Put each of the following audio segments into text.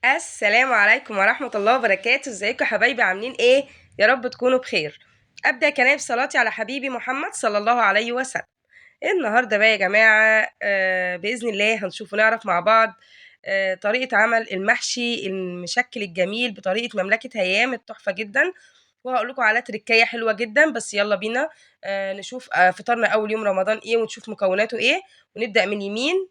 السلام عليكم ورحمة الله وبركاته، ازيكم يا حبايبي؟ عاملين ايه؟ يا رب تكونوا بخير. ابدأ كلامي بصلاتي على حبيبي محمد صلى الله عليه وسلم. النهارده بقى يا جماعة بإذن الله هنشوف ونعرف مع بعض طريقة عمل المحشي المشكل الجميل بطريقة مملكة هيام التحفة جدا. وهقول لكم على تركاية حلوة جدا، بس يلا بينا نشوف فطارنا أول يوم رمضان ايه ونشوف مكوناته ايه. ونبدأ من اليمين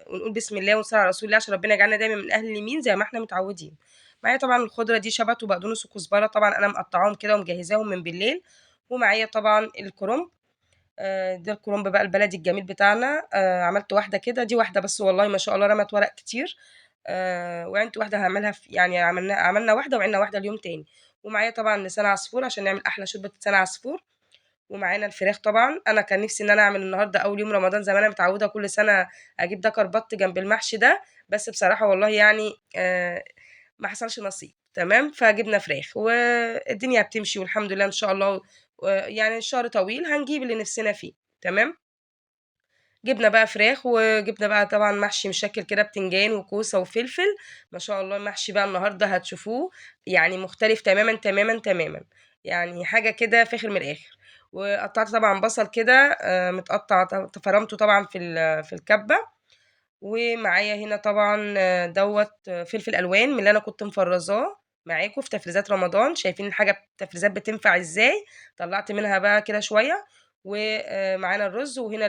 ونقول بسم الله ونصلي على رسول الله عشان ربنا يجعلنا دايما من أهل اليمين زي ما احنا متعودين. معايا طبعا الخضرة دي شبت وبقدونس وكزبرة، طبعا أنا مقطعاهم كده ومجهزاهم من بالليل. ومعايا طبعا الكرنب. ده الكرنب بقى البلدي الجميل بتاعنا. عملت واحدة كده، دي واحدة بس والله ما شاء الله رمت ورق كتير. وعندي واحدة هاعملها يعني عملنا واحدة وعندنا واحدة اليوم تاني. ومعايا طبعًا لسان عصفور عشان نعمل أحلى شوربة لسان عصفور. ومعانا الفراخ طبعًا، أنا كان نفسي إن أنا أعمل النهارده أول يوم رمضان زي ما أنا متعودة كل سنة أجيب دكر بط جنب المحشي ده، بس بصراحة والله يعني ما حصلش نصيب، تمام، فجبنا فراخ والدنيا بتمشي والحمد لله إن شاء الله. يعني الشهر طويل هنجيب اللي نفسنا فيه، تمام. جبنا بقى فراخ وجبنا بقى طبعًا محشي مشكّل كده بتنجان وكوسة وفلفل. ما شاء الله المحشي بقى النهارده هتشوفوه يعني مختلف تمامًا، تمامًا، تمامًا، يعني حاجة كده فاخر من الآخر. وقطّعت طبعًا بصل كده متقطّع فرمته طبعًا في الكبة. ومعايا هنا طبعًا دوّة فلفل ألوان من اللي أنا كنت مفرّزاه معاكم في تفريزات رمضان، شايفين الحاجة التفريزات بتنفع إزاي. طلّعت منها بقى كده شوية. ومعانا الرز، وهنا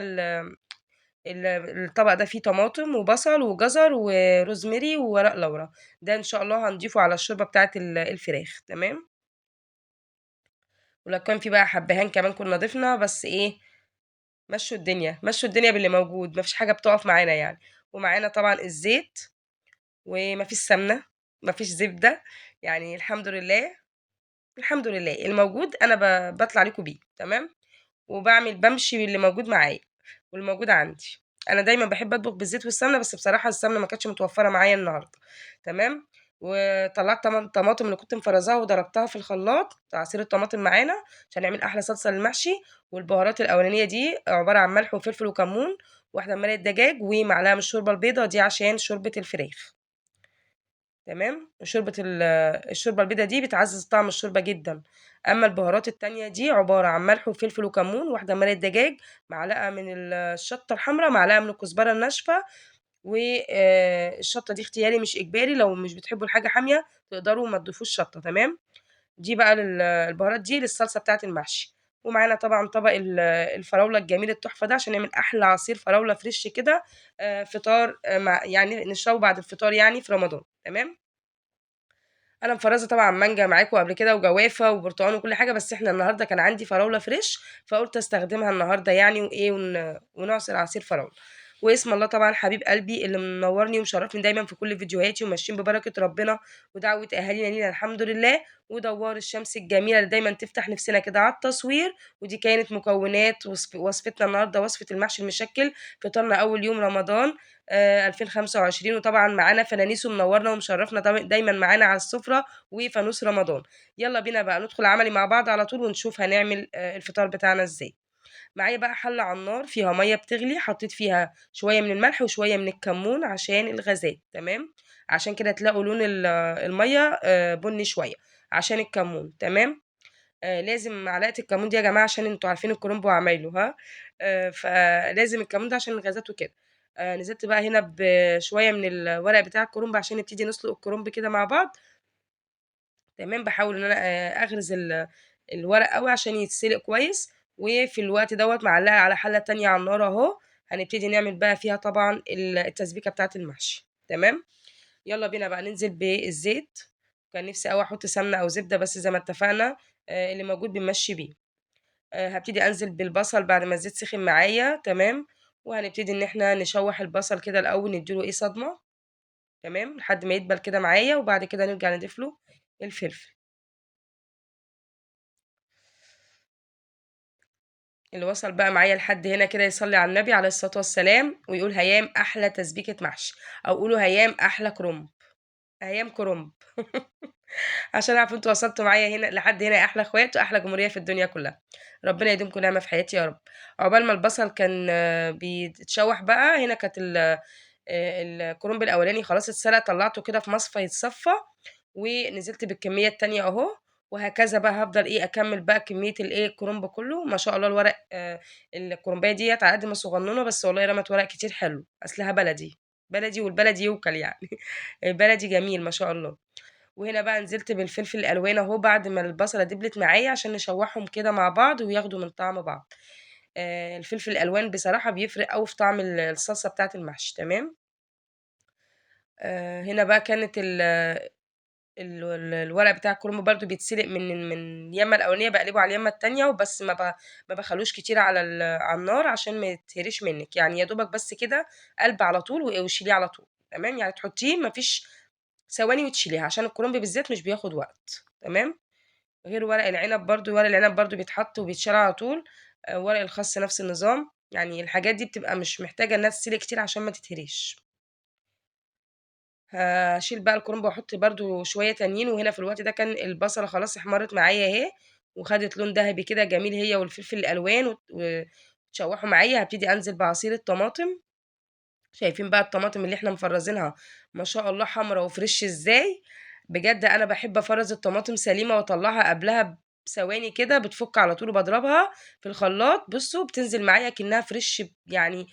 الطبق ده فيه طماطم وبصل وجزر وروزماري وورق لورا. ده إن شاء الله هنضيفه على الشوربة بتاعة الفراخ، تمام. ولو كان في بقى حبهان كمان كنا ضفنا، بس إيه، مشّوا الدنيا باللي موجود، ما فيش حاجة بتقف معانا يعني. ومعانا طبعًا الزيت، وما فيش سمنة، ما فيش زبدة، يعني الحمد لله. الحمد لله الموجود أنا باطلع لكم بيه، تمام. بامشي باللي موجود معايا واللي موجود عندي. أنا دايمًا باحب أطبخ بالزيت والسمنة، بس بصراحة السمنة ما كانتش متوفرة معايا النهارده، تمام. وطلّعت الطماطم اللي كنت مفرّزاها وضربتها في الخلاط، عصير الطماطم معانا عشان نعمل أحلى صلصة للمحشي. والبهارات الأولانية دي عبارة عن ملح وفلفل وكمون، واحدة مرقة دجاج، ومعلقة من الشوربة البيضا دي عشان شوربة الفراخ. تمام. الشوربة البيضا دي بتعزّز طعم الشوربة جدًا. أمّا البهارات التانية دي عبارة عن ملح وفلفل وكمون، واحدة مرقة دجاج، معلقة من الشطة الحمرا، معلقة من الكزبرة الناشفة. و الشطة دي اختياري مش إجباري، لو مش بتحبوا الحاجة حامية تقدروا ما تضيفوش شطة، تمام. دي بقى البهارات دي للصلصة بتاعة المحشي. ومعانا طبعًا طبق الفراولة الجميل التحفة ده عشان نعمل أحلى عصير فراولة فريش كده. فطار مع يعني نشربه بعد الفطار يعني في رمضان، تمام. أنا مفرّزة طبعًا مانجا معاكم قبل كده وجوافة وبرتقان وكل حاجة، بس إحنا النهارده كان عندي فراولة فريش، فقُلت أستخدمها النهارده يعني وإيه ونعصر عصير فراولة. واسم الله طبعًا حبيب قلبي اللي منوّرني ومشرّفني دايمًا في كل فيديوهاتي وماشيين ببركة ربنا ودعوة أهالينا لينا الحمد لله. ودوّار الشمس الجميلة اللي دايمًا تفتح نفسنا كده على التصوير. ودي كانت مكونات وصفتنا النهارده، وصفة المحشي المشكّل، فطارنا أول يوم رمضان 2025. وطبعًا معانا فوانيس ومنوّرنا ومشرّفنا دايمًا معانا على السفرة وفانوس رمضان. يالّا بينا بقى ندخل عملي مع بعض على طول ونشوف هنعمل الفطار بتاعنا إزاي. معايا بقى حلة على النار فيها مَيّة بتغلي، حطيت فيها شوية من الملح وشوية من الكمون عشان الغازات، تمام. عشان كده تلاقوا لون المَيّة بُني شوية عشان الكمون، تمام. لازم معلقة الكمون دي يا جماعة عشان أنتم عارفين الكرنب وعمايله ها. فلازم الكمون ده عشان الغازات وكده. نزلت بقى هنا بشوية من الورق بتاع الكرنب عشان نبتدي نسلق الكرنب كده مع بعض، تمام. باحاول إن أنا أغرز الورق أوي عشان يتسلق كويس. وفي الوقت دوّة معلّقة على حلة تانية على النار أهو. هنبتدي نعمل بقى فيها طبعًا التسبيكة بتاعة المحشي، تمام. يالّا بينا بقى ننزل بالزيت. كان نفسي أوي أحط سمنة أو زبدة بس زي ما اتفقنا اللي موجود بنمشّي بيه. هابتدي أنزل بالبصل بعد ما الزيت سخن معايا، تمام. وهنبتدي إن إحنا نشوّح البصل كده الأول ندّي له إيه صدمة، تمام، لحد ما يدبل كده معايا. وبعد كده نرجع نضيف له الفلفل. اللي وصل بقى معايا لحد هنا كده يصلّي على النبي عليه الصلاة والسلام ويقول هيام أحلى تسبيكة محشي، أو قولوا هيام أحلى كرنب، هيام كرنب. عشان أعرف أنتم وصلتوا معايا هنا لحد هنا يا أحلى أخوات وأحلى جمهورية في الدنيا كلّها. ربنا يديمكم نعمة في حياتي يا رب. عقبال ما البصل كان بيتشوّح بقى، هنا كانت الكرنب الأولاني خلاص اتسلق، طلّعته كده في مصفى يتصفّى، ونزلت بالكمية التانية أهو، وهكذا بقى هافضل إيه أكمّل بقى كمية الإيه الكرنب كلّه. ما شاء الله الورق الكرنباية ديّة على قد ما صغنّنة بس والله رمت ورق كتير حلو، أصلها بلدي، بلدي والبلدي يُوكل يعني البلدي جميل ما شاء الله. وهنا بقى نزلت بالفلفل الألوان أهو بعد ما البصلة دبلت معايا عشان نشوّحهم كده مع بعض وياخدوا من طعم بعض. الفلفل الألوان بصراحة بيفرق أوي في طعم الصلصة بتاعة المحشي، تمام. هنا بقى كانت الورق بتاع الكرنب برضه بيتسلق من اليمة الأولانية باقلبه على اليمة التانية، وبس ما باخلّوش كتير على النار عشان ما يتهريش منِّك، يعني يا دوبك بس كده قلب على طول وشيليه على طول، تمام. يعني تحطيه ما فيش ثواني وتشيليه عشان الكرنب بالذات مش بياخد وقت، تمام. غير ورق العنب برضه، ورق العنب برضه بيتحط وبيتشال على طول. ورق الخس نفس النظام، يعني الحاجات دي بتبقى مش محتاجة إنها تتسلق كتير عشان ما تتهريش. هاشيل بقى الكرنب واحط برضه شوية تانيين، وهنا في الوقت ده كان البصلة خلاص احمرت معايا أهي، وخدت لون دهبي كده جميل هي والفلفل الألوان واتشوحوا معايا. هابتدي أنزل بعصير الطماطم. شايفين بقى الطماطم اللي إحنا مفرّزينها ما شاء الله حمرا وفريش إزاي. بجد أنا باحب أفرّز الطماطم سليمة وأطلّعها قبلها بثواني كده بتفُك على طول وباضربها في الخلاط، بُصّوا بتنزل معايا أكنها فريش يعني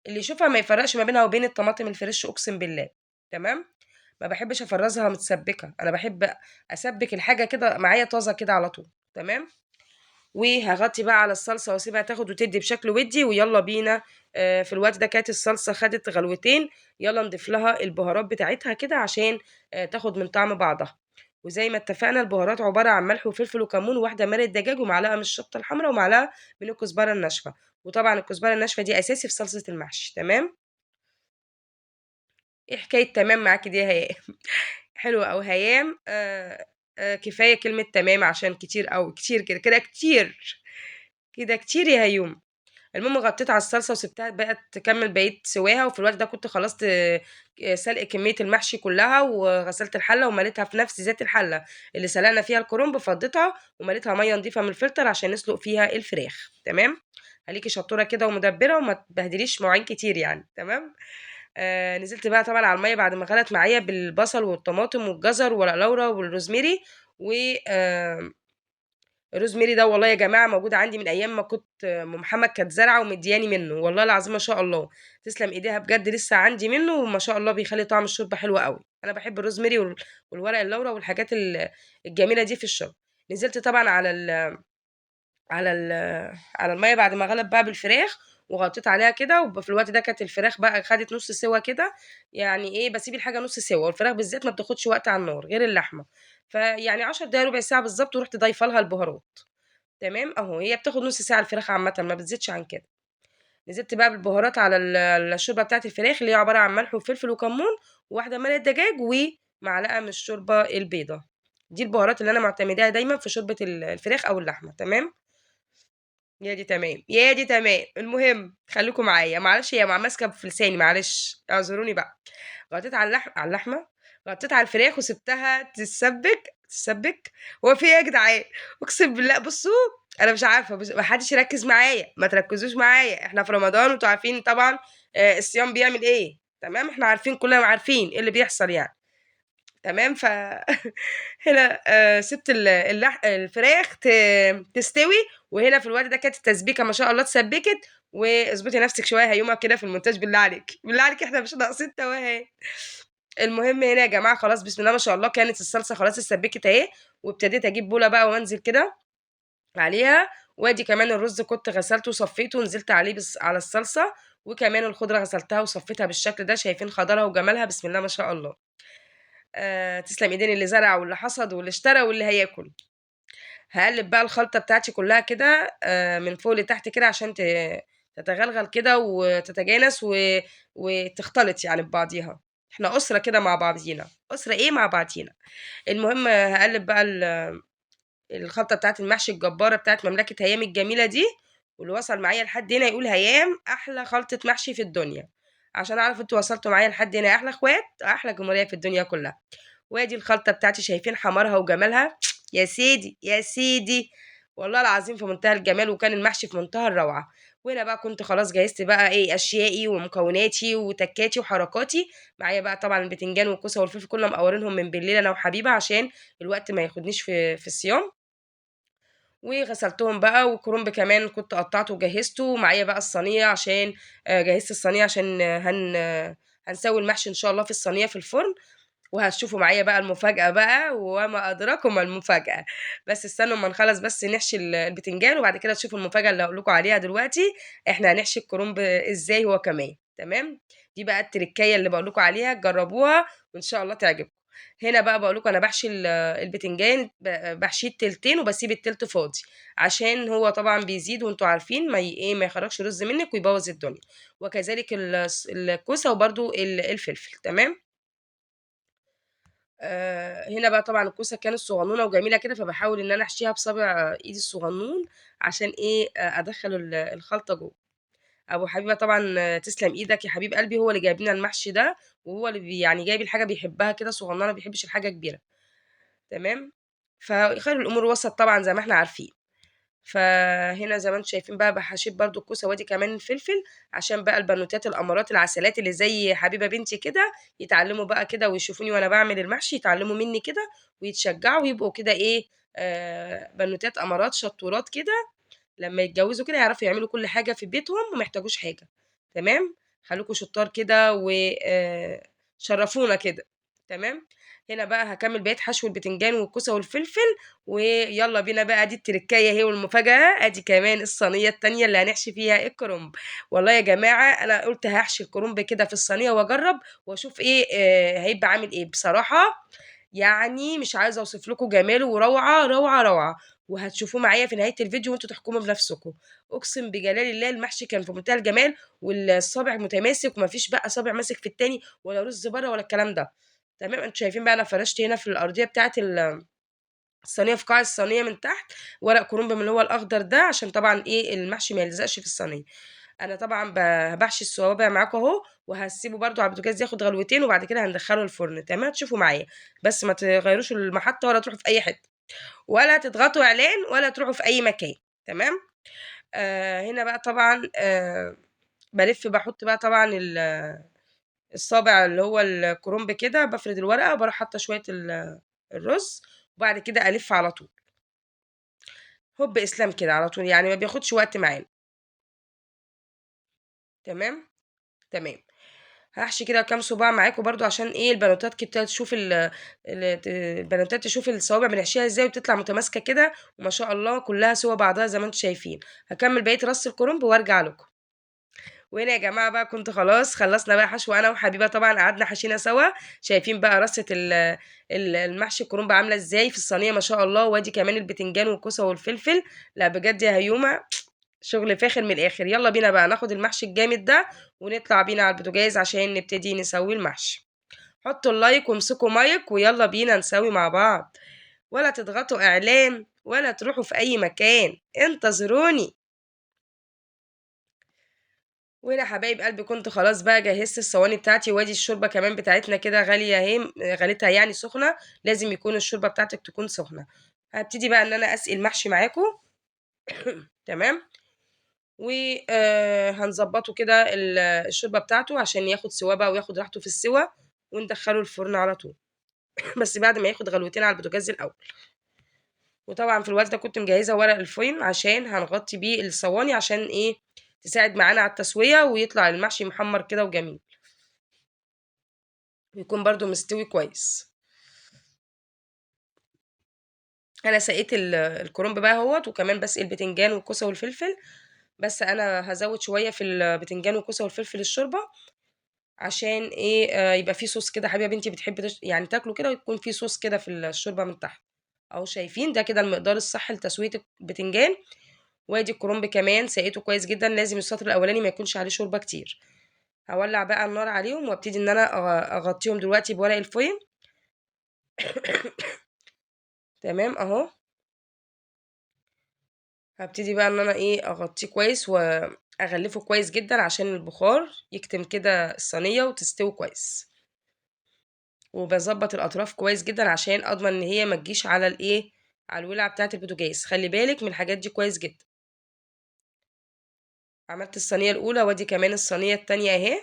اللي يشوفها ما يفرّقش ما بينها وبين الطماطم الفريش أقسم بالله، تمام. ما باحبش أفرّزها متسبِّكة، أنا باحب أسبِّك الحاجة كده معايا طازة كده على طول، تمام. وهاغطّي بقى على الصلصة واسيبها تاخد وتدّي بشكل وِدّي ويالّا بينا. في الوقت ده كانت الصلصة خدت غلوتين، يالّا نضيف لها البهارات بتاعتها كده عشان تاخد من طعم بعضها. وزي ما اتفقنا البهارات عبارة عن ملح وفلفل وكمون وواحدة مرقة دجاج ومعلقة من الشطة الحمرا ومعلقة من الكزبرة الناشفة. وطبعًا الكزبرة الناشفة دي أساسي في صلصة المحشي، تمام. إيه حكاية تمام معاكِ دي يا هيام؟ حلو أوي، هيام كفاية كلمة تمام عشان كتير أوي، كتير كده، كده كتير، كده كتير يا هيوم. المهم غطيت على الصلصة وسِبتها بقت تكمّل بقية سواها، وفي الوقت ده كنت خلصت سلق كمية المحشي كلّها، وغسلت الحلة ومليتها في نفس ذات الحلة اللي سلقنا فيها الكرنب، فضّيتها ومليتها مَيّة نضيفة من الفلتر عشان نسلق فيها الفراخ، تمام. خليكِ شطورة كده ومدبّرة وما تبهدليش مواعين كتير يعني، تمام. نزلت بقى طبعًا على المَيّة بعد ما غلت معايا بالبصل والطماطم والجزر وورق لورا والروزميري و الروزميري ده والله يا جماعة موجود عندي من أيام ما كنت أم محمد كانت زارعة ومدياني منه، والله العظيم ما شاء الله، تسلم إيديها بجد لسه عندي منه وما شاء الله بيخلّي طعم الشوربة حلو أوي. أنا باحب الروزميري والورق اللورا والحاجات الجميلة دي في الشوربة. نزلت طبعًا على ال على المَيّة بعد ما غلت بقى بالفراخ، وغطيت عليها كده، في الوقت ده كانت الفراخ بقى خدت نُص سِوَى كده، يعني إيه باسيب الحاجة نُص سِوَى، والفراخ بالذات ما بتاخدش وقت على النار غير اللحمة. فيعني 10 دقايق ربع ساعة بالضبط ورُحت ضايفة لها البهارات. تمام أهو، هي بتاخد نُص ساعة الفراخ عامةً ما بتزيدش عن كده. نزلت بقى بالبهارات على الشوربة بتاعة الفراخ اللي هي عبارة عن ملح وفلفل وكمون وواحدة مرقة دجاج ومعلقة من الشوربة البيضا. دي البهارات اللي أنا معتمداها دايمًا في شوربة الفراخ أو اللحمة، تمام. يا دي تمام، يا دي تمام. المهم خليكم معايا، معلش هي ماسكة في لساني معلش، اعذروني بقى. غطيت على اللحمة، غطيت على الفراخ وسِبتها تتسبِّك. هو في إيه يا جدعان؟ أقسم بالله بُصّوا أنا مش عارفة ما حدش يركّز معايا، ما تركّزوش معايا، إحنا في رمضان وأنتم عارفين طبعًا الصيام بيعمل إيه، تمام. إحنا عارفين كُلّنا عارفين إيه اللي بيحصل يعني. تمام. هنا سِبت الفراخ تستوي، وهنا في الوقت ده كانت التسبيكة ما شاء الله اتسبِّكت. واضبطي نفسِك شوية يا هيُمة كده في الmontage بالله عليكِ، بالله عليكِ إحنا مش ناقصين توهان. المهم هنا يا جماعة خلاص بسم الله ما شاء الله كانت الصلصة خلاص اتسبِّكت أهي، وابتديت أجيب بولة بقى وأنزل كده عليها. وآدي كمان الرز كنت غسلته وصفّيته ونزلت عليه على الصلصة، وكمان الخضرة غسلتها وصفّيتها بالشكل ده، شايفين خضرها وجمالها بسم الله ما شاء الله. تسلم إيدين اللي زرع واللي حصد واللي اشترى واللي هياكل. هاقلّب بقى الخلطة بتاعتي كلّها كده من فوق لتحت كده عشان تتغلغل كده وتتجانس وتختلط يعني ببعضيها. إحنا أسرة كده مع بعضينا، أسرة إيه مع بعضينا. المهم هاقلّب بقى الخلطة بتاعة المحشي الجبارة بتاعة مملكة هيام الجميلة دي، واللي وصل معايا لحد هنا يقول هيام أحلى خلطة محشي في الدنيا، عشان أعرف أنتم وصلتوا معايا لحد هنا يا أحلى أخوات، أحلى جمهورية في الدنيا كلّها. وادي الخلطة بتاعتي شايفين حمارها وجمالها يا سيدي يا سيدي، والله العظيم في منتهى الجمال وكان المحشي في منتهى الروعة. وهنا بقى كنت خلاص جهزت بقى إيه أشيائي ومكوناتي وتكاتي وحركاتي. معايا بقى طبعًا البتنجان والكوسة والفلفل كنا مقورينهم من بالليل أنا وحبيبة عشان الوقت ما ياخدنيش في الصيام. وغسلتهم بقى، والكرنب كمان كنت قطّعته وجهّزته، ومعايا بقى الصينية عشان جهّزت الصينية عشان هنسوي المحشي إن شاء الله في الصينية في الفرن. وهتشوفوا معايا بقى المفاجأة بقى وما أدراكم ما المفاجأة. بس استنوا أمّا نخلّص بس نحشي البتنجان وبعد كده تشوفوا المفاجأة اللي هاقول لكم عليها دلوقتي. إحنا هنحشي الكرنب إزاي هو كمان، تمام؟ دي بقى التركاية اللي باقول لكم عليها تجرّبوها وإن شاء الله تعجبكم. هنا بقى باقول لكم أنا باحشي البتنجان باحشيه التلتين وباسيب التلت فاضي، عشان هو طبعًا بيزيد وأنتم عارفين ما يخرّجش رُز منِّك ويبوّظ الدنيا، وكذلك الكوسة وبرضه الفلفل، تمام؟ هنا بقى طبعًا الكوسة كانت صغنونة وجميلة كده، فباحاول إن أنا أحشيها بصابع إيدي الصغنون عشان إيه، أدخّل الخلطة جوّه. أبو حبيبة طبعًا تسلم إيدك يا حبيب قلبي، هو اللي جايب لنا المحشي ده، وهو اللي يعني جايب الحاجة بيحبها كده صغننة، ما بيحبش الحاجة كبيرة، تمام؟ فخير الأمور وسط طبعًا زي ما إحنا عارفين. فهنا زي ما أنتم شايفين بقى حشيت برضه الكوسة وادي كمان الفلفل، عشان بقى البنوتات الأمارات العسلات اللي زي حبيبة بنتي كده، يتعلموا بقى كده ويشوفوني وأنا باعمل المحشي، يتعلموا مني كده ويتشجعوا ويبقوا كده إيه، بنوتات أمارات شطورات كده، لمّا يتجوزوا كده يعرفوا يعملوا كل حاجة في بيتهم وما يحتاجوش حاجة، تمام؟ خلّوكم شطار كده شرّفونا كده، تمام؟ هنا بقى هاكمّل بقية حشو البتنجان والكوسة والفلفل، ويالّا بينا بقى دي التركاية أهي والمفاجأة، أدي كمان الصينية التانية اللي هنحشي فيها الكرنب. والله يا جماعة أنا قُلت هاحشي الكرنب كده في الصينية وأجرّب وأشوف إيه هيبقى عامل إيه. بصراحة يعني مش عايزة أوصف لكم جماله وروعة، روعة، روعة. وهتشوفوه معايا في نهاية الفيديو وأنتم تحكموا بنفسكم. أقسم بجلال الله المحشي كان في منتهى الجمال، الصابع متماسك وما فيش بقى صابع ماسك في التاني ولا رز برّه ولا الكلام ده، تمام. أنتم شايفين بقى أنا فرشت هنا في الأرضية بتاعة الصينية في قاع الصينية من تحت ورق كرنب من اللي هو الأخضر ده، عشان طبعًا إيه المحشي ما يلزقش في الصينية. أنا طبعًا باحشي الصوابع معاكم أهو، وهاسيبه برضه على البوتاجاز ياخد غلوتين وبعد كده هندخّله الفرن، تمام. هتشوفوا معايا، بس ما تغيّروش المحطة ولا تروحوا في أي حتة. ولا تضغطوا إعلان ولا تروحوا في أي مكان، تمام. هنا بقى طبعًا باحط بقى طبعًا الصابع اللي هو الكرنب كده، بافرد الورقة وباروح حاطة شوية الرز، وبعد كده ألِف على طول، هوب إسلام كده على طول، يعني ما بياخدش وقت معانا، تمام، تمام. هاحشي كده كام صباع معاكم برضه عشان إيه البنوتات كده تشوف البنوتات تشوف الصوابع بنحشيها إزاي وتطلع متماسكة كده، وما شاء الله كلّها سِوَى بعضها زي ما أنتم شايفين. هاكمّل بقية رَص الكرنب وارجع لكم. وهنا يا جماعة بقى كنت خلاص خلّصنا بقى حشو أنا وحبيبة طبعًا قعدنا حشينا سوا. شايفين بقى رصة المحشي الكرنب عاملة إزاي في الصينية ما شاء الله، وادي كمان البتنجان والكوسة والفلفل. لأ بجد يا هيومة شغل فاخر من الآخر. يالّا بينا بقى ناخد المحشي الجامد ده ونطلع بينا على البوتاجاز عشان نبتدي نسوي المحشي. حطّوا اللايك وامسكوا مايك ويالّا بينا نسوي مع بعض، ولا تضغطوا إعلان ولا تروحوا في أي مكان، انتظروني. وهنا حبايب قلبي كنت خلاص بقى جهزت الصواني بتاعتي، وادي الشوربة كمان بتاعتنا كده غالية أهي، غليتها يعني سخنة، لازم يكون الشوربة بتاعتك تكون سخنة. هابتدي بقى إن أنا أسقي المحشي معاكم، تمام. و هنضبّطه كده الشوربة بتاعته عشان ياخد سِواه بقى وياخد راحته في السِوَى، وندخّله الفرن على طول، بس بعد ما ياخد غلوتين على البوتاجاز الأول. وطبعًا في الوقت ده كنت مجهّزة ورق الفويل عشان هنغطّي بيه الصواني عشان إيه، تساعد معانا على التسوية ويطلع المحشي محمّر كده وجميل، ويكون برضه مستوي كويس. أنا سقيت الكرنب بقى أهوّة، وكمان باسقي البتنجان والكوسة والفلفل، بس أنا هازوّد شوية في البتنجان والكوسة والفلفل الشوربة، عشان إيه، يبقى في صوص كده حبيبة بنتي بتحب يعني تاكله كده ويكون في صوص كده في الشوربة من تحت. أهو شايفين ده كده المقدار الصح لتسوية البتنجان. وادي الكرنب كمان سقيته كويس جدًا، لازم السطر الأولاني ما يكونش عليه شوربة كتير. هاولّع بقى النار عليهم وابتدي إن أنا أغطّيهم دلوقتي بورق الفويل، تمام أهو. هابتدي بقى إن أنا إيه، أغطّيه كويس وأغلّفه كويس جدًا عشان البخار يكتم كده الصينية وتستوي كويس. وباضبّط الأطراف كويس جدًا عشان أضمن إن هي ما تجيش على الإيه، على الولعة بتاعة البوتاجاز. خلّي بالِك من الحاجات دي كويس جدًا. عملت الصينية الأولى وأدي كمان الصينية التانية أهي.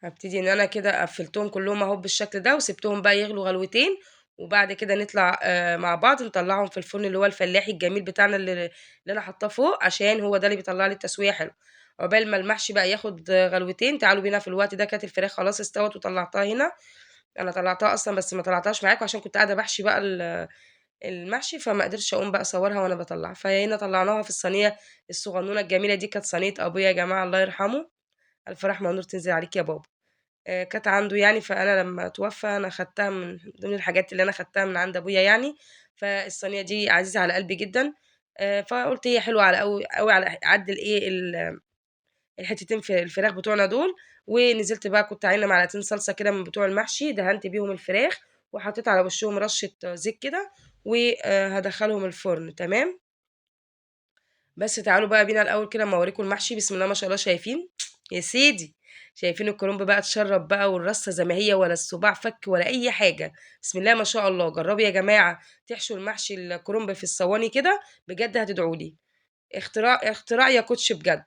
هابتدي إن أنا كده قفّلتهم كلّهم أهو بالشكل ده، وسِبتهم بقى يغلوا غلوتين، وبعد كده نطلع مع بعض نطلّعهم في الفرن اللي هو الفلاحي الجميل بتاعنا اللي أنا حاطاه فوق، عشان هو ده اللي بيطلّع لي التسوية حلوة. عقبال ما المحشي بقى ياخد غلوتين، تعالوا بينا في الوقت ده كانت الفراخ خلاص استوت وطلّعتها هنا. أنا طلّعتها أصلًا بس ما طلّعتهاش معاكم عشان كنت قاعدة باحشي بقى المحشي، فما قدرتش أقوم بقى أصوّرها وأنا باطلّعها، فهنا طلّعناها في الصينية الصغنونة الجميلة دي، كانت صينية أبويا يا جماعة الله يرحمه، ألف رحمة ونور تنزل عليك يا بابا. كانت عنده يعني، فأنا لمّا اتوفى أنا خدتها من ضمن الحاجات اللي أنا خدتها من عند أبويا يعني، فالصينية دي عزيزة على قلبي جدًا. فقُلت هي حلوة على أوي على قد الإيه الحتتين الفراخ بتوعنا دول، ونزلت بقى كنت عاينة معلقتين صلصة كده من بتوع المحشي، دهنت بيهم الفراخ، وحطيت على وشّهم رشة زيت كده، هادخّلهم الفرن تمام. بس تعالوا بقى بينا الأول كده أمّا أوريكم المحشي، بسم الله ما شاء الله شايفين؟ يا سيدي، شايفين الكرنب بقى اتشرّب بقى والرصة زي ما هي ولا الصباع فك ولا أي حاجة، بسم الله ما شاء الله. جرّبوا يا جماعة تحشوا المحشي الكرنب في الصواني كده، بجد هتدعوا لي. اختراع يا كوتش بجد.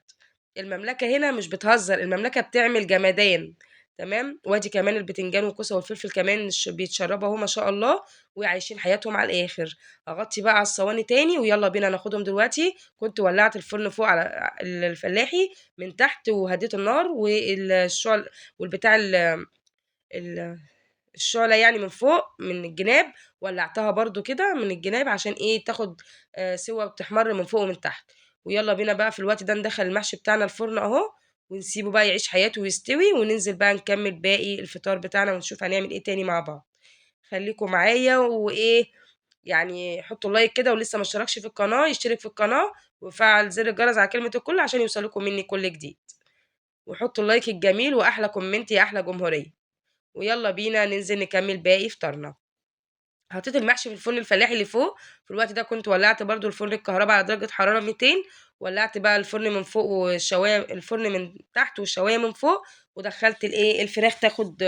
المملكة هنا مش بتهزر، المملكة بتعمل جمدان، تمام. وادي كمان البتنجان والكوسة والفلفل كمان بيتشربوا اهو ما شاء الله، وعايشين حياتهم على الآخر. أغطي بقى على الصواني تاني ويلا بينا ناخدهم دلوقتي. كنت ولعت الفرن فوق على الفلاحي من تحت وهديت النار والشعل والبتاع ال الشعلة يعني من فوق من الجناب، ولّعتها برضه كده من الجناب عشان إيه، تاخد سِوَى وتحمَر من فوق ومن تحت. ويالّا بينا بقى في الوقت ده ندخّل المحشي بتاعنا الفرن أهو، ونسيبه بقى يعيش حياته ويستوي، وننزل بقى نكمّل باقي الفطار بتاعنا ونشوف هنعمل إيه تاني مع بعض. خلّيكم معايا وإيه، يعني حطّوا لايك كده، واللي لسه ما اشتركش في القناة يشترك في القناة، ويفعّل زر الجرس على كلمة الكل عشان يوصل منّي كل جديد. وحطّوا اللايك الجميل وأحلى كومنت يا أحلى جمهورية. ويالّا بينا ننزل نكمّل باقي فطارنا. حطيت المحشي في الفرن الفلاحي اللي فوق، في الوقت ده كنت ولّعت برضه الفرن الكهربا على درجة حرارة 200، ولّعت بقى الفرن من فوق والشواية الفرن من تحت والشواية من فوق، ودخّلت الفراخ تاخد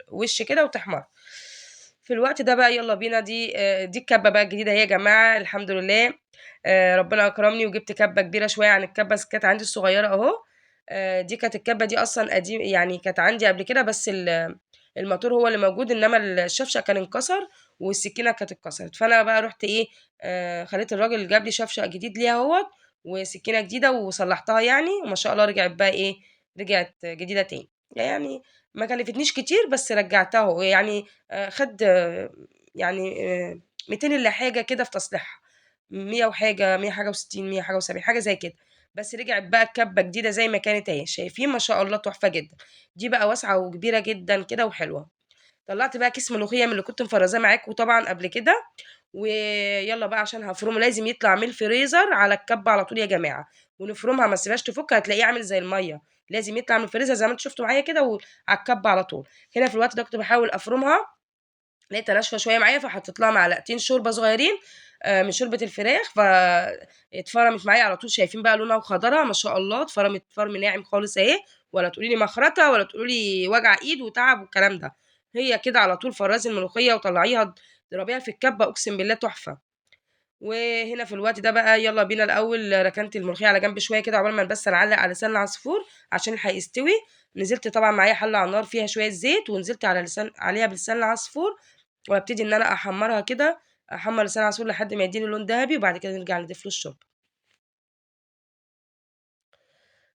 وِش كده وتحمَر. في الوقت ده بقى يالّا بينا دي الكَبّة بقى الجديدة أهي يا جماعة الحمد لله. ربنا أكرمني وجِبت كَبّة كبيرة شوية عن الكَبّة كانت عندي الصغيرة أهو. دي كانت الكَبّة دي أصلًا يعني كانت عندي قبل كده، بس الماتور هو اللي موجود، إنّما الشفشق كان انكسر والسكينة كانت اتكسرت، فأنا بقى رُحت إيه، خلّيت الراجل اللي جاب لي شفشق جديد ليها أهوّة، وسكينة جديدة وصلّحتها يعني، وما شاء الله رجعت بقى إيه، رجعت جديدة تاني. يعني ما كلفتنيش كتير بس رجّعتها أهو، يعني خَد يعني 200 إلا حاجة كده في تصليحها، 100 وحاجة، 100 حاجة و60، 100 حاجة و70 حاجة زي كده، بس رجعت بقى الكَبّة جديدة زي ما كانت أهي، شايفين ما شاء الله تحفة جدًا. دي بقى واسعة وكبيرة جدًا كده وحلوة. طلّعت بقى كيس ملوخية من اللي كنت مفرّزاه معاكم طبعًا قبل كده، ويالّا بقى عشان هافرمه لازم يطلع من الفريزر على الكَبّة على طول يا جماعة، ونفرمها ما نسيبهاش تفُك هتلاقيه عامل زي المَيّة، لازم يطلع من الفريزر زي ما أنتم شُفتوا معايا كده وعلى الكَبّة على طول. هنا في الوقت ده كنت باحاول أفرمها، لقيتها ناشفة شوية معايا فحطيت لها معلقتين شوربة صغيرين من شوربة الفراخ، اتفرمت معايا على طول. شايفين بقى لونها وخضرها ما شاء الله، اتفرمت فرم ناعم خالص أهي، ولا تقولي لي مخرطة ولا تقولوا لي وجع إيد وتعب والكلام ده، هي كده على طول فرّزي الملوخية وطلّعيها اضربيها في الكبة أقسم بالله تحفة. وهنا في الوقت ده بقى يالّا بينا الأول ركنت الملوخية على جنب شوية كده عقبال ما بس نعلّق على لسان العصفور عشان هيستوي. نزلت طبعًا معايا حلة على النار فيها شوية زيت، ونزلت عليها بلسان العصفور، وابتدي إن أنا أحمّرها كده، أحمّر لسان العصفور لحد ما يدّيني لون دهبي، وبعد كده نرجع نضيف له الشوربة.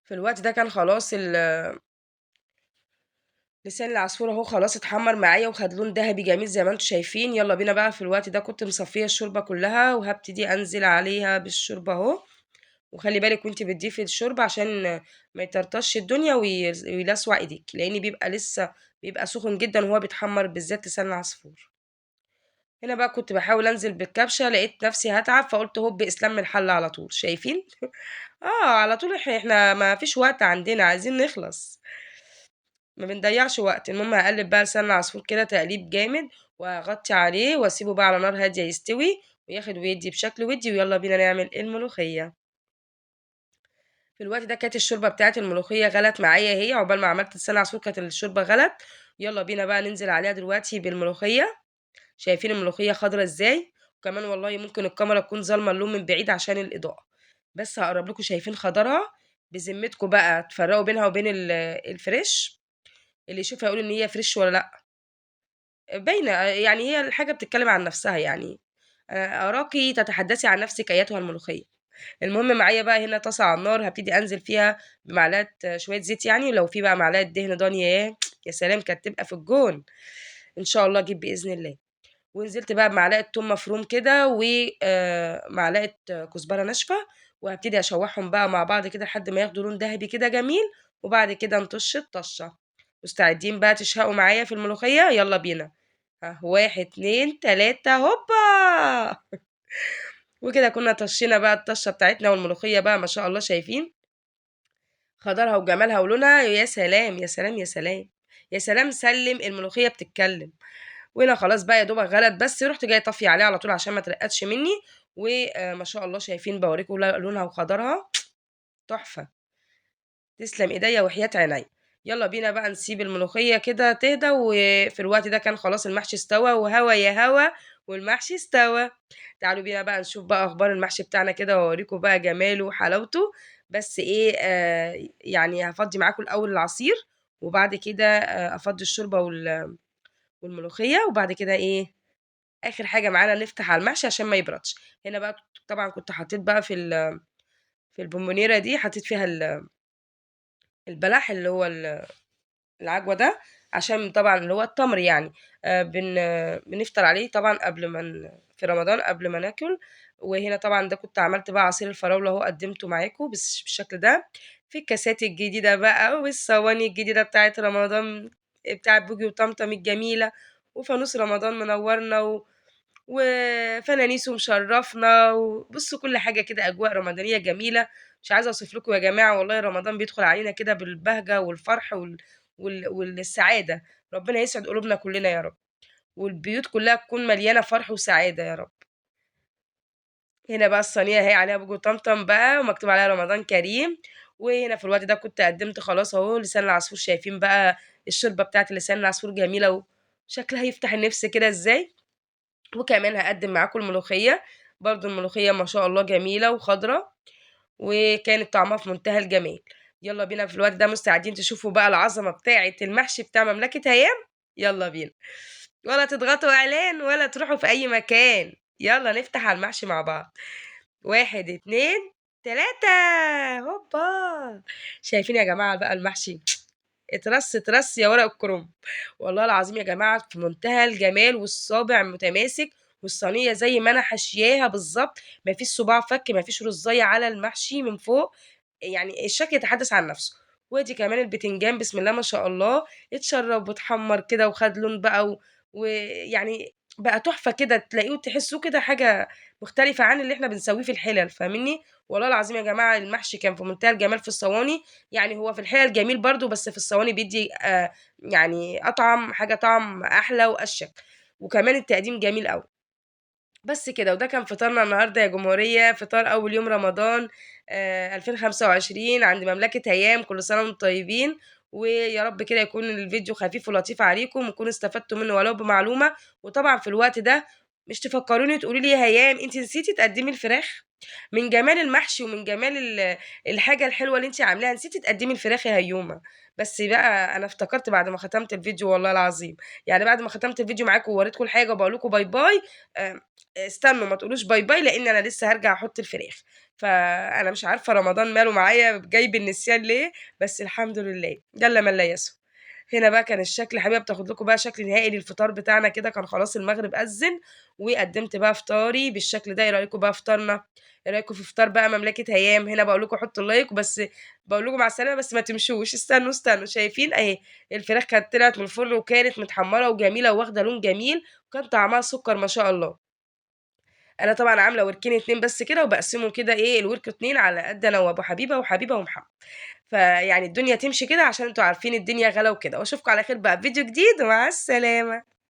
في الوقت ده كان خلاص لسان العصفور أهو خلاص اتحمّر معايا وخد لون دهبي جميل زي ما أنتم شايفين. يالّا بينا بقى في الوقت ده كنت مصفية الشوربة كلّها، وهابتدي أنزل عليها بالشوربة أهو. وخلّي بالِك وأنتِ بتضيفي الشوربة عشان ما يطرطشش الدنيا ويلسوع إيديكِ، لإن بيبقى سخن جدًا وهو بيتحمّر بالذات لسان العصفور. هنا بقى كنت باحاول أنزل بالكبشة لقيت نفسي هاتعب، فقُلت هوب إسلام من الحلة على طول، شايفين؟ على طول إحنا ما فيش وقت عندنا عايزين نخلص. ما بنضيّعش وقت. المهم هاقلّب بقى لسان العصفور كده تقليب جامد، وأغطّي عليه وأسيبه بقى على نار هادية يستوي، وياخد ويدّي بشكل وِدّي، ويالّا بينا نعمل الملوخية. في الوقت ده كانت الشوربة بتاعة الملوخية غلت معايا أهي، عقبال ما عملت لسان العصفور كانت الشوربة غلت. يالّا بينا بقى ننزل عليها دلوقتي بالملوخية. شايفين الملوخية خضرا إزاي؟ وكمان والله ممكن الكاميرا تكون ظالمة اللون من بعيد عشان الإضاءة. بس هاقرّب لكم شايفين خضرها، بذمتكم بقى تفرّقوا بينها وبين الفريش، اللي يشوفها يقول إن هي فريش والّا لأ، باينة يعني هي الحاجة بتتكلم عن نفسها يعني، أراكِ تتحدثي عن نفسِك أيتها الملوخية. المهم معايا بقى هنا طاسة على النار هابتدي أنزل فيها بمعلقة شوية زيت يعني، ولو في بقى معلقة دهن ضاني يا سلام كانت تبقى في الجون، إن شاء الله أجيب بإذن الله. ونزلت بقى بمعلقة توم مفروم كده معلقة كزبرة ناشفة، وهابتدي أشوّحهم بقى مع بعض كده لحد ما ياخدوا لون دهبي كده جميل، وبعد كده نطش الطشة. مستعدين بقى تشهقوا معايا في الملوخية؟ يالّا بينا. ها 1، 2، 3 هوبا! وكده كنا طشينا بقى الطشة بتاعتنا والملوخية بقى ما شاء الله شايفين خضرها وجمالها ولونها يا سلام، يا سلام، يا سلام، يا سلام سلِّم الملوخية بتتكلم. وهنا خلاص بقى يا دوبك غلت بس رُحت جاية طافية عليها على طول عشان ما ترقّدش منّي، ما شاء الله شايفين باوريكم لونها وخضرها تحفة، تسلم إيديّا وحياة عينيّا. يالّا بينا بقى نسيب الملوخية كده تهدى، وفي الوقت ده كان خلاص المحشي استوى وهوا يا هوا والمحشي استوى. تعالوا بينا بقى نشوف بقى أخبار المحشي بتاعنا كده وأوريكم بقى جماله وحلاوته، بس إيه، يعني هافضّي معاكم الأول العصير، وبعد كده أفضّي الشوربة والملوخية، وبعد كده إيه، آخر حاجة معانا نفتح على المحشي عشان ما يبردش. هنا بقى طبعًا كنت حطيت بقى في البونبونيرة دي حطيت فيها البلح اللي هو العجوة ده، عشان طبعًا اللي هو التمر يعني، بنفطر عليه طبعًا قبل ما في رمضان قبل ما ناكل. وهنا طبعًا ده كنت عملت بقى عصير الفراولة أهو قدّمته معاكم بالشكل ده، في الكاسات الجديدة بقى والصواني الجديدة بتاعة رمضان بتاعة بوجي وطمطم الجميلة، وفانوس رمضان منوّرنا وفوانيس ومشرّفنا، وبُصّوا كل حاجة كده أجواء رمضانية جميلة، مش عايزة أوصف لكم يا جماعة والله رمضان بيدخل علينا كده بالبهجة والفرح والسعادة، ربنا يسعد قلوبنا كلّنا يا رب، والبيوت كلّها تكون مليانة فرح وسعادة يا رب. هنا بقى الصينية أهي عليها بوجي وطمطم بقى ومكتوب عليها رمضان كريم، وهنا في الوقت ده كنت قدّمت خلاص أهو لسان العصفور شايفين بقى الشوربة بتاعة لسان العصفور جميلة وشكلها يفتح النِفس كده إزاي. وكمان هاقدّم معاكم الملوخية، برضه الملوخية ما شاء الله جميلة وخضرا، وكانت طعمها في منتهى الجمال. يالّا بينا في الوقت ده مستعدين تشوفوا بقى العظمة بتاعة المحشي بتاع مملكة هيام؟ يالّا بينا، ولا تضغطوا إعلان ولا تروحوا في أي مكان، يالّا نفتح على المحشي مع بعض. 1، 2، 3 هوبا! شايفين يا جماعة بقى المحشي اترص، اترص يا ورق الكرنب، والله العظيم يا جماعة في منتهى الجمال والصابع متماسك، والصينية زي ما أنا حاشياها بالضبط، ما فيش صباع فَك، ما فيش رُزاية على المحشي من فوق، يعني الشكل يتحدث عن نفسه. وادي كمان البتنجان بسم الله ما شاء الله اتشرّب واتحمّر كده وخد لون بقى ويعني بقى تحفة كده، تلاقيه تحسّوه كده حاجة مختلفة عن اللي إحنا بنسويه في الحِلَل، فاهمينّي؟ والله العظيم يا جماعة المحشي كان في منتهى الجمال في الصواني، يعني هو في الحِلَل جميل برضه، بس في الصواني بيدّي يعني أطعم، حاجة طعم أحلى وأشيك، وكمان التقديم جميل أوي. بس كده، وده كان فطارنا النهارده يا جمهورية، فطار أول يوم رمضان 2025 عند مملكة هيام، كل سنة وأنتم طيبين، ويا رب كده يكون الفيديو خفيف ولطيف عليكم، وتكونوا استفدتوا منه ولو بمعلومة. وطبعًا في الوقت ده مش تفكروني تقولوا لي يا هيام أنتِ نسيتِ تقدّمي الفراخ؟ من جمال المحشي ومن جمال الحاجة الحلوة اللي أنتِ عاملاها، نسيتِ تقدّمي الفراخ يا هيومة. بس بقى أنا افتكرت بعد ما ختمت الفيديو والله العظيم، يعني بعد ما ختمت الفيديو معاكم ووريتكم الحاجة وباقول لكم باي باي، استنوا ما تقولوش باي باي لإن أنا لسه هارجع أحط الفراخ. فأنا مش عارفة رمضان ماله معايا جاي بالنسيان ليه، بس الحمد لله، جل من لا يسهو. هنا بقى كان الشكل حابة بتاخد لكم بقى شكل نهائي للفطار بتاعنا كده، كان خلاص المغرب أذّن، وقدّمت بقى فطاري بالشكل ده. إيه رأيكم بقى فطارنا؟ إيه رأيكم في فطار بقى مملكة هيام؟ هنا باقول لكم حطّوا اللايك وبس، باقول لكم مع السلامة بس ما تمشوش، استنوا، استنوا، شايفين أهي الفراخ كانت طلعت من الفرن وكانت متحمّرة وجميلة وواخدة لون جميل، وكان طعمها سُكّر ما شاء الله. أنا طبعًا عاملة وركين 2 بس كده وباقسمه كده إيه الورك 2 على قد أنا وأبو حبيبة وحبيبة ومحمد، فيعني الدنيا تمشي كده عشان أنتم عارفين الدنيا غلا وكده، وأشوفكم على خير بقى في فيديو جديد ومع السلامة.